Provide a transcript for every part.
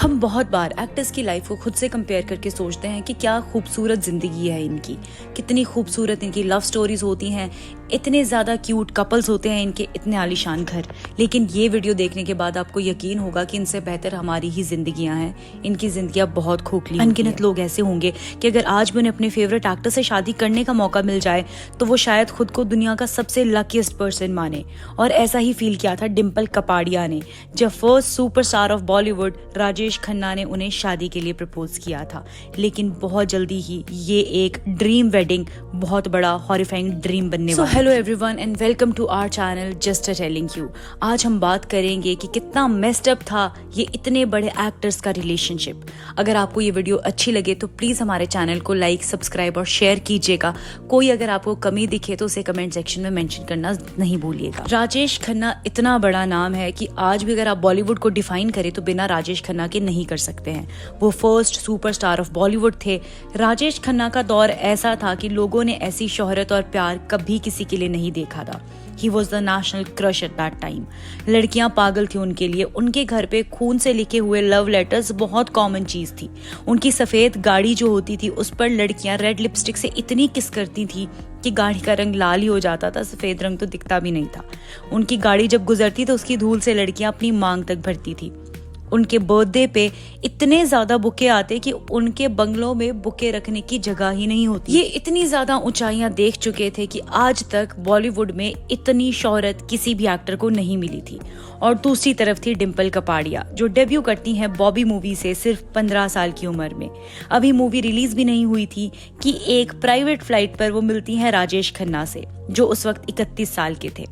हम बहुत बार एक्टर्स की लाइफ को खुद से कंपेयर करके सोचते हैं कि क्या खूबसूरत जिंदगी है इनकी, कितनी खूबसूरत इनकी लव स्टोरीज होती हैं, इतने ज़्यादा क्यूट कपल्स होते हैं इनके, इतने आलीशान घर। लेकिन ये वीडियो देखने के बाद आपको यकीन होगा कि इनसे बेहतर हमारी ही जिंदगियां हैं। इनकी जिंदगियां बहुत खोखली। अनगिनत लोग ऐसे होंगे कि अगर आज भी उन्हें अपने फेवरेट एक्टर से शादी करने का मौका मिल जाए तो वो शायद खुद को दुनिया का सबसे लकीस्ट पर्सन माने। और ऐसा ही फील किया था डिम्पल कपाड़िया ने जब first superstar of Bollywood Rajesh Khanna ने उन्हें शादी के लिए प्रपोज किया था। लेकिन बहुत जल्दी ही ये एक ड्रीम वेडिंग, बहुत बड़ा हॉरिफाइंग ड्रीम बनने वाला। Hello everyone and welcome to our channel just a telling you. आज हम बात करेंगे कि कितना मेस्ड अप था ये इतने बड़े एक्टर्स का रिलेशनशिप। अगर आपको ये वीडियो अच्छी लगे तो प्लीज हमारे चैनल को लाइक, सब्सक्राइब और शेयर कीजिएगा। कोई अगर आपको कमी दिखे तो उसे कमेंट सेक्शन में मेंशन करना नहीं भूलिएगा। राजेश खन्ना इतना बड़ा नाम है कि आज भी अगर आप बॉलीवुड को डिफाइन करें तो बिना राजेश खन्ना के नहीं कर सकते हैं। वो फर्स्ट सुपरस्टार ऑफ बॉलीवुड थे। राजेश खन्ना का दौर ऐसा था कि लोगों ने ऐसी शोहरत और प्यार कभी किसी के लिए नहीं देखा था। He was the national crush at that time। लड़कियां पागल थी उनके लिए। उनके घर पे खून से लिखे हुए लव लेटर्स बहुत कॉमन चीज थी। उनकी सफेद गाड़ी जो होती थी उस पर लड़कियां रेड लिपस्टिक से इतनी किस करती थी कि गाड़ी का रंग लाल ही हो जाता था, सफेद रंग तो दिखता भी नहीं था। उनकी गाड़ी जब गुजरती तो उसकी धूल से लड़कियां अपनी मांग तक भरती थी। उनके बर्थडे पे इतने ज्यादा बुके आते कि उनके बंगलों में बुके रखने की जगह ही नहीं होती। ये इतनी ज्यादा ऊंचाइयां देख चुके थे कि आज तक बॉलीवुड में इतनी शोहरत किसी भी एक्टर को नहीं मिली थी। और दूसरी तरफ थी डिम्पल कपाड़िया जो डेब्यू करती हैं बॉबी मूवी से सिर्फ 15 साल की उम्र में। अभी मूवी रिलीज भी नहीं हुई थी कि एक प्राइवेट फ्लाइट पर वो मिलती हैं राजेश खन्ना से जो उस वक्त 31 साल के थे।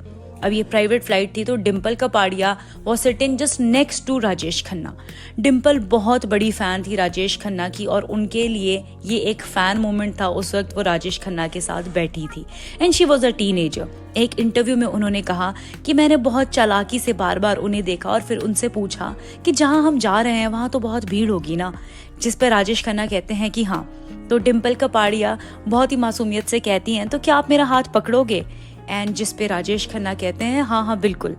अब ये प्राइवेट फ्लाइट थी तो Dimple Kapadia was sitting just next to Rajesh Khanna. Dimple बहुत बड़ी फैन थी राजेश खन्ना की और उनके लिए ये एक फैन मोमेंट था। उस वक्त वो राजेश खन्ना के साथ बैठी थी and she was a teenager. एक इंटरव्यू में उन्होंने कहा कि मैंने बहुत चालाकी से बार बार उन्हें देखा और फिर उनसे पूछा कि जहां हम जा रहे हैं वहां तो बहुत भीड़ होगी ना। जिस पर राजेश खन्ना कहते हैं कि हाँ। तो डिम्पल कपाड़िया बहुत ही मासूमियत से कहती हैं तो क्या आप मेरा हाथ पकड़ोगे? एंड जिस पे राजेश खन्ना कहते हैं हाँ हाँ बिल्कुल।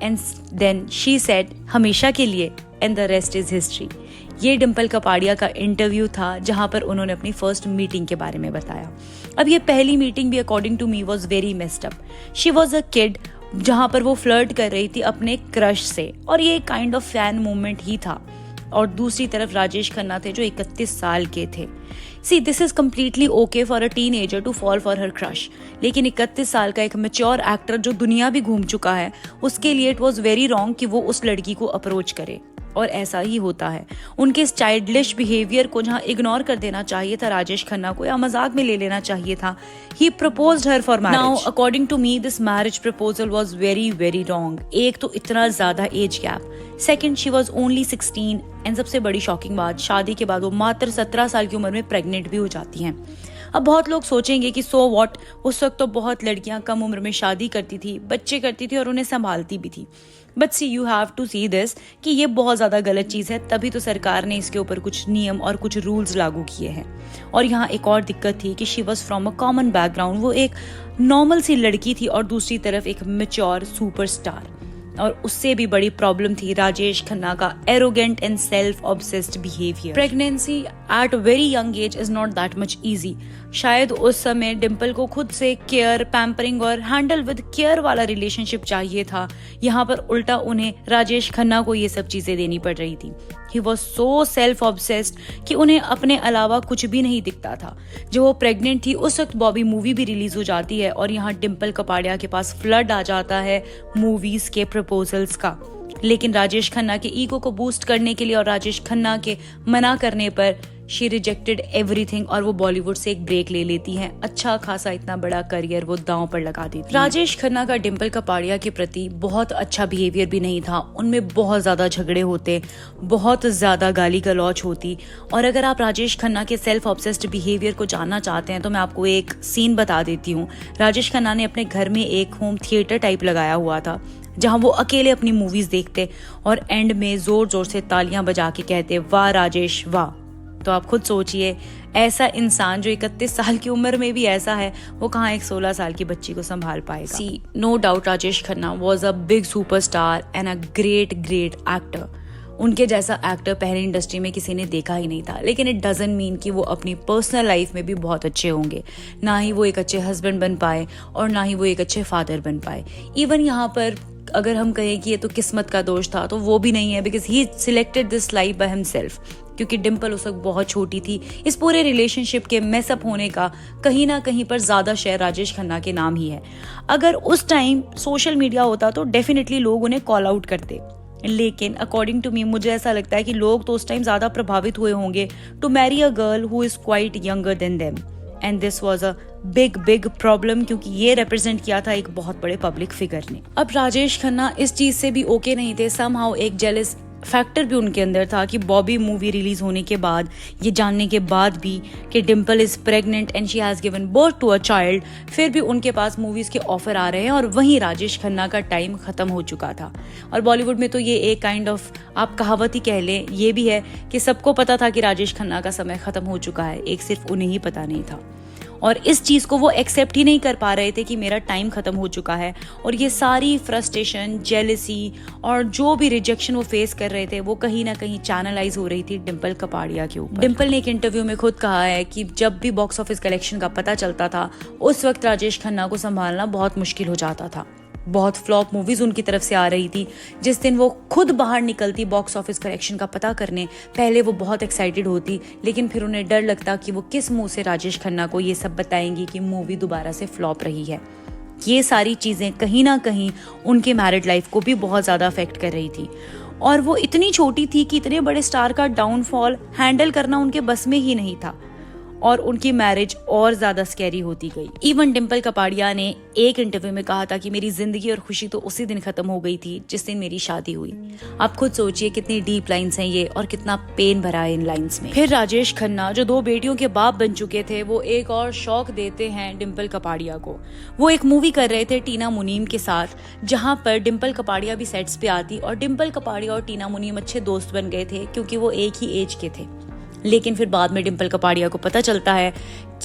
एंड देन शी सेड हमेशा के लिए and the rest is history. ये डिम्पल कपाड़िया का इंटरव्यू था जहां पर उन्होंने अपनी फर्स्ट मीटिंग के बारे में बताया। अब ये पहली मीटिंग भी according to me was very messed up. She was a kid जहां पर वो फ्लर्ट कर रही थी अपने क्रश से और ये काइंड ऑफ फैन मोमेंट ही था। और दूसरी तरफ राजेश खन्ना थे जो 31 साल के थे। See this is completely okay for a teenager to fall for her crush. लेकिन 31 साल का एक मैच्योर एक्टर जो दुनिया भी घूम चुका है उसके लिए इट वॉज वेरी रॉन्ग कि वो उस लड़की को अप्रोच करे। और ऐसा ही होता है। उनके इस चाइल्डिश बिहेवियर को जहां इग्नोर कर देना चाहिए था राजेश खन्ना को या मजाक में ले लेना चाहिए था। He proposed her for marriage. Now according to me this marriage proposal was very very wrong. एक तो इतना ज्यादा age gap, second she was only 16 and सबसे बड़ी शॉकिंग बात शादी के बाद वो मात्र 17 साल की उम्र में प्रेग्नेंट भी हो जाती हैं। अब बहुत लोग सोचेंगे कि सो व्हाट, उस वक्त तो बहुत लड़कियां कम उम्र में शादी करती थी, बच्चे करती थी और उन्हें संभालती भी थी। But see you have to see this कि ये बहुत ज्यादा गलत चीज है। तभी तो सरकार ने इसके ऊपर कुछ नियम और कुछ रूल्स लागू किए हैं। और यहाँ एक और दिक्कत थी कि she was from a common background. वो एक नॉर्मल सी लड़की थी और दूसरी तरफ एक मैच्योर सुपरस्टार। और उससे भी बड़ी प्रॉब्लम थी राजेश खन्ना का arrogant and self obsessed behaviour. Pregnancy at very young age is not that much easy. शायद उस समय डिम्पल को खुद से केयर, पैम्परिंग और हैंडल विद केयर वाला रिलेशनशिप चाहिए था। यहाँ पर उल्टा उन्हें राजेश खन्ना को ये सब चीजें देनी पड़ रही थी। He was so self obsessed कि उन्हें अपने अलावा कुछ भी नहीं दिखता था। जब वो प्रेग्नेंट थी उस वक्त बॉबी मूवी भी रिलीज हो जाती है और यहाँ डिम्पल कपाड़िया के पास फ्लड आ जाता है मूवीज के प्रपोजल्स का। लेकिन राजेश खन्ना के ईगो को बूस्ट करने के लिए और राजेश खन्ना के मना करने पर शी रिजेक्टेड एवरीथिंग और वो बॉलीवुड से एक ब्रेक ले लेती हैं। अच्छा खासा इतना बड़ा करियर वो दांव पर लगा देती हैं। राजेश खन्ना का डिम्पल कपाड़िया के प्रति बहुत अच्छा बिहेवियर भी नहीं था। उनमें बहुत ज्यादा झगड़े होते, बहुत ज्यादा गाली गलौच होती। और अगर आप राजेश खन्ना के सेल्फ ऑब्सेस्ड बिहेवियर को जानना चाहते हैं तो मैं आपको एक सीन बता देती हूँ। राजेश खन्ना ने अपने घर में एक होम थिएटर टाइप लगाया हुआ था जहां वो अकेले अपनी मूवीज देखते और एंड में जोर जोर से तालियां बजा के कहते वाह राजेश वाह। तो आप खुद सोचिए ऐसा इंसान जो 31 साल की उम्र में भी ऐसा है वो कहाँ एक 16 साल की बच्ची को संभाल पाएगा। See no doubt Rajesh Khanna was a big superstar and a great actor. उनके जैसा एक्टर पहले इंडस्ट्री में किसी ने देखा ही नहीं था, लेकिन इट डजंट मीन कि वो अपनी पर्सनल लाइफ में भी बहुत अच्छे होंगे। ना ही वो एक अच्छे हस्बैंड बन पाए और ना ही वो एक अच्छे फादर बन पाए। इवन यहाँ पर अगर हम कहें कि ये तो किस्मत का दोष था, तो वो भी नहीं है, because he selected this life by himself. क्योंकि डिम्पल उस वक्त बहुत छोटी थी। इस पूरे रिलेशनशिप के मेसअप होने का कहीं ना कहीं पर ज्यादा शेयर राजेश खन्ना के नाम ही है। अगर उस टाइम सोशल मीडिया होता तो डेफिनेटली लोग उन्हें कॉल आउट करते, लेकिन अकॉर्डिंग टू मी मुझे ऐसा लगता है कि लोग तो उस टाइम ज्यादा प्रभावित हुए होंगे to marry a girl who is quite younger than them, and this was a big problem, क्योंकि ये रिप्रेजेंट किया था एक बहुत बड़े पब्लिक फिगर ने। अब राजेश खन्ना इस चीज से भी ओके नहीं थे। समहाउ एक जेलस फैक्टर भी उनके अंदर था कि बॉबी मूवी रिलीज होने के बाद, ये जानने के बाद भी कि Dimple is pregnant and she has given birth to a child, फिर भी उनके पास मूवीज के ऑफर आ रहे हैं और वहीं राजेश खन्ना का टाइम खत्म हो चुका था। और बॉलीवुड में तो ये एक काइंड ऑफ आप कहावत ही कह लें, ये भी है कि सबको पता था कि राजेश खन्ना का समय खत्म हो चुका है, एक सिर्फ उन्हें ही पता नहीं था। और इस चीज को वो एक्सेप्ट ही नहीं कर पा रहे थे कि मेरा टाइम खत्म हो चुका है। और ये सारी फ्रस्ट्रेशन, जेलसी और जो भी रिजेक्शन वो फेस कर रहे थे, वो कहीं ना कहीं चैनलाइज हो रही थी डिम्पल कपाड़िया के ऊपर। डिम्पल ने एक इंटरव्यू में खुद कहा है कि जब भी बॉक्स ऑफिस कलेक्शन का पता चलता था, उस वक्त राजेश खन्ना को संभालना बहुत मुश्किल हो जाता था। बहुत फ्लॉप मूवीज उनकी तरफ से आ रही थी। जिस दिन वो खुद बाहर निकलती बॉक्स ऑफिस कलेक्शन का पता करने, पहले वो बहुत एक्साइटेड होती, लेकिन फिर उन्हें डर लगता कि वो किस मुंह से राजेश खन्ना को ये सब बताएंगी कि मूवी दोबारा से फ्लॉप रही है। ये सारी चीजें कहीं ना कहीं उनके मैरिड लाइफ को भी बहुत ज्यादा अफेक्ट कर रही थी। और वो इतनी छोटी थी कि इतने बड़े स्टार का डाउनफॉल हैंडल करना उनके बस में ही नहीं था, और उनकी मैरिज और ज्यादा स्कैरी होती गई। इवन डिम्पल कपाड़िया ने एक इंटरव्यू में कहा था कि मेरी जिंदगी और खुशी तो उसी दिन खत्म हो गई थी जिस दिन मेरी शादी हुई। आप खुद सोचिए कितनी डीप लाइंस हैं ये, और कितना पेन भरा है इन लाइंस में। फिर राजेश खन्ना जो 2 बेटियों के बाप बन चुके थे, वो एक और शौक देते हैं डिम्पल कपाड़िया को। वो एक मूवी कर रहे थे टीना मुनीम के साथ, जहां पर डिम्पल कपाड़िया भी सेट्स पे आती, और डिम्पल कपाड़िया और टीना मुनीम अच्छे दोस्त बन गए थे क्योंकि वो एक ही एज के थे। लेकिन फिर बाद में डिम्पल कपाड़िया को पता चलता है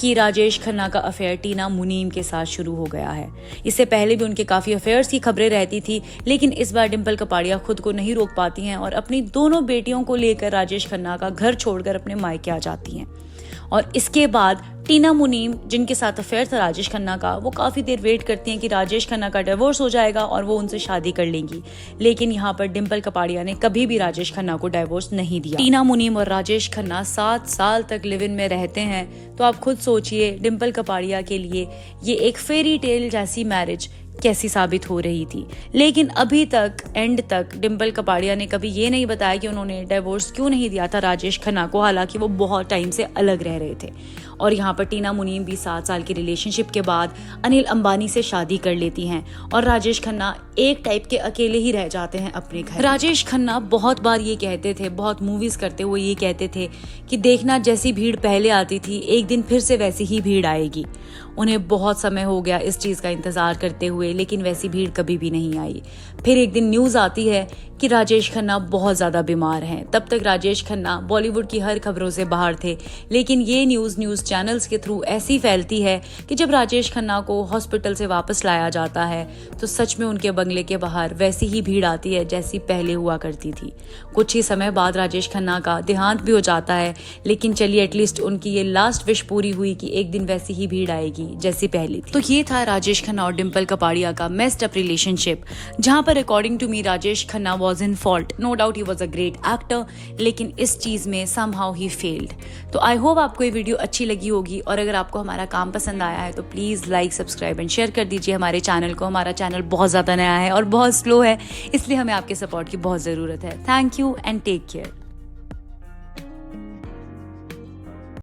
कि राजेश खन्ना का अफेयर टीना मुनीम के साथ शुरू हो गया है। इससे पहले भी उनके काफी अफेयर्स की खबरें रहती थी, लेकिन इस बार डिम्पल कपाड़िया खुद को नहीं रोक पाती हैं और अपनी दोनों बेटियों को लेकर राजेश खन्ना का घर छोड़कर अपने मायके आ जाती हैं। और इसके बाद टीना मुनीम, जिनके साथ अफेयर था राजेश खन्ना का, वो काफी देर वेट करती हैं कि राजेश खन्ना का डिवोर्स हो जाएगा और वो उनसे शादी कर लेंगी। लेकिन यहाँ पर डिम्पल कपाड़िया ने कभी भी राजेश खन्ना को डिवोर्स नहीं दिया। टीना मुनीम और राजेश खन्ना 7 साल तक लिव इन में रहते हैं। तो आप खुद सोचिए डिम्पल कपाड़िया के लिए ये एक फेरी टेल जैसी मैरिज कैसी साबित हो रही थी। लेकिन अभी तक एंड तक डिम्पल कपाड़िया ने कभी ये नहीं बताया कि उन्होंने डिवोर्स क्यों नहीं दिया था राजेश खन्ना को, हालांकि वो बहुत टाइम से अलग रह रहे थे। और यहाँ पर टीना मुनीम भी 7 साल की रिलेशनशिप के बाद अनिल अंबानी से शादी कर लेती हैं, और राजेश खन्ना एक टाइप के अकेले ही रह जाते हैं अपने घर। राजेश खन्ना बहुत बार ये कहते थे, बहुत मूवीज करते हुए ये कहते थे कि देखना जैसी भीड़ पहले आती थी, एक दिन फिर से वैसी ही भीड़ आएगी। उन्हें बहुत समय हो गया इस चीज का इंतजार करते हुए, लेकिन वैसी भीड़ कभी भी नहीं आई। फिर एक दिन न्यूज आती है कि राजेश खन्ना बहुत ज्यादा बीमार हैं। तब तक राजेश खन्ना बॉलीवुड की हर खबरों से बाहर थे, लेकिन ये न्यूज चैनल्स के थ्रू ऐसी फैलती है कि जब राजेश खन्ना को हॉस्पिटल से वापस लाया जाता है तो सच में उनके बंगले के बाहर वैसी ही भीड़ आती है जैसी पहले हुआ करती थी। कुछ ही समय बाद राजेश खन्ना का देहांत भी हो जाता है, लेकिन चलिए एटलीस्ट उनकी ये लास्ट विश पूरी हुई कि एक दिन वैसी ही भीड़ आएगी जैसी पहली थी। तो ये था राजेश खन्ना और डिम्पल कपाड़िया का मेस्ड अप रिलेशनशिप, जहां पर according to me Rajesh Khanna was in fault. No doubt he was a great actor, लेकिन इस चीज में समहाउ ही फेल्ड। तो आई होप आपको ये वीडियो अच्छी लगी होगी, और अगर आपको हमारा काम पसंद आया है तो please like, subscribe and share कर दीजिए हमारे चैनल को। हमारा चैनल बहुत ज्यादा नया है और बहुत स्लो है, इसलिए हमें आपके सपोर्ट की बहुत जरूरत है। Thank you and take care.